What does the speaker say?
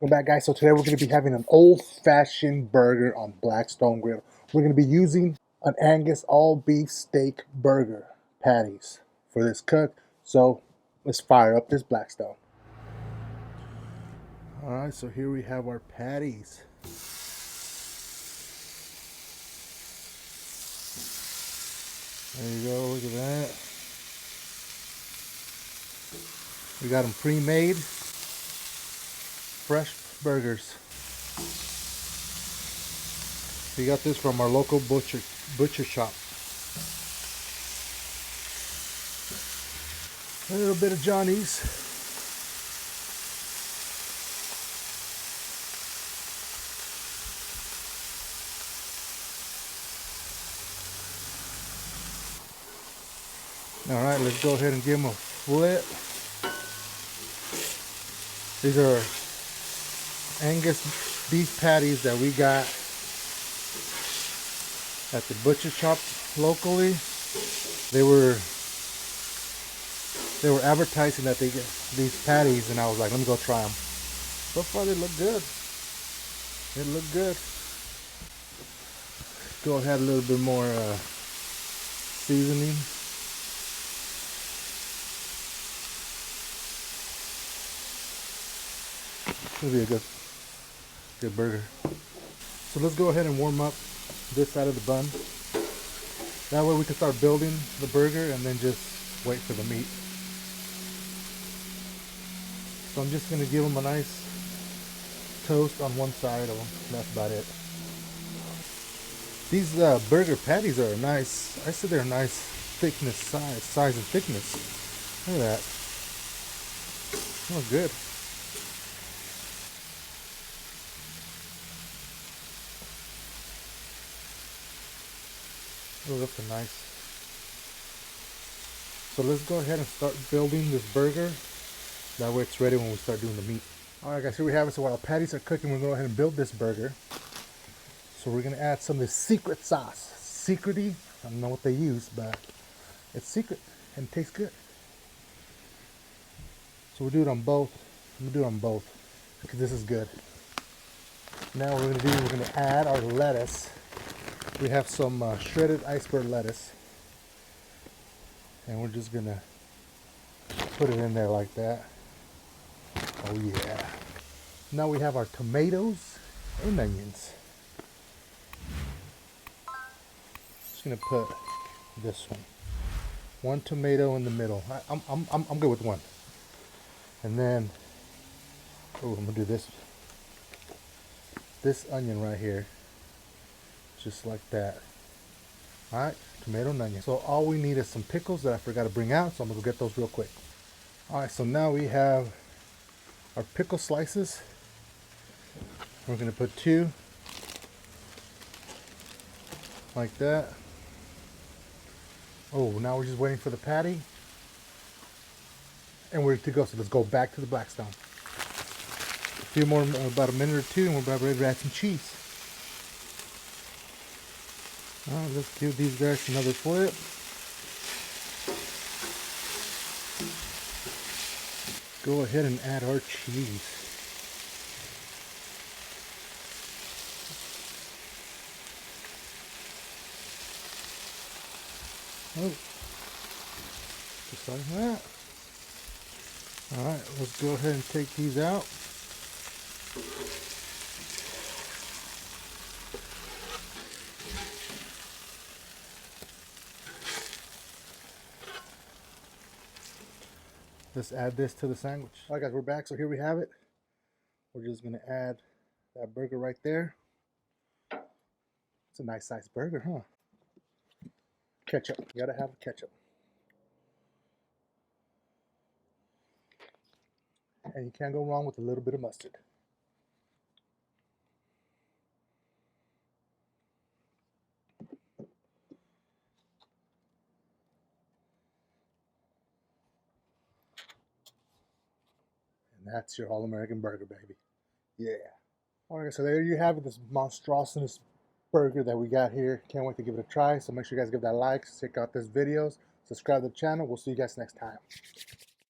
Welcome back, guys. So today we're going to be having an old-fashioned burger on Blackstone Griddle. We're going to be using an Angus all-beef steak burger patties for this cook. So let's fire up this Blackstone. All right, so here we have our patties. There you go. Look at that. We got them pre-made, fresh burgers. We got this from our local butcher shop. A little bit of Johnny's. All right, let's go ahead and give them a flip. These are Angus beef patties that we got at the butcher shop locally. They were advertising that they get these patties, and I was like, let me go try them. So far, they look good. They look good. Go ahead, a little bit more seasoning. This will be a good burger. So let's go ahead and warm up this side of the bun. That way we can start building the burger and then just wait for the meat. So I'm just going to give them a nice toast on one side of them. That's about it. These burger patties are nice. I said they're nice thickness, size and thickness. Look at that. Oh, good. Oh, that's a nice. So let's go ahead and start building this burger. That way it's ready when we start doing the meat. Alright guys, here we have it. So while the patties are cooking, we're going to go ahead and build this burger. So we're going to add some of this secret sauce. Secrety, I don't know what they use, but it's secret and it tastes good. So we'll do it on both. I'm going to do it on both because this is good. Now what we're going to do, we're going to add our lettuce. We have some shredded iceberg lettuce. And we're just going to put it in there like that. Oh yeah. Now we have our tomatoes and onions. Just gonna put this one tomato in the middle. I'm good with one. And then, oh, I'm gonna do this onion right here, just like that. All right, tomato and onion. So all we need is some pickles that I forgot to bring out. So I'm gonna go get those real quick. All right, so now we have our pickle slices. We're going to put 2 like that. Oh, now we're just waiting for the patty and we're ready to go. So let's go back to the Blackstone. A few more, about a minute or 2, and we're about ready to add some cheese. All right, let's give these guys another flip. Go ahead and add our cheese. Oh, just like that. All right, let's go ahead and take these out. Let's add this to the sandwich. All right, guys, we're back. So here we have it. We're just gonna add that burger right there. It's a nice sized burger, huh? Ketchup. You gotta have ketchup. And you can't go wrong with a little bit of mustard. And that's your all-American burger, baby. Yeah. Alright, so there you have it, this monstrosity burger that we got here. Can't wait to give it a try. So make sure you guys give that a like, check out this videos, subscribe to the channel. We'll see you guys next time.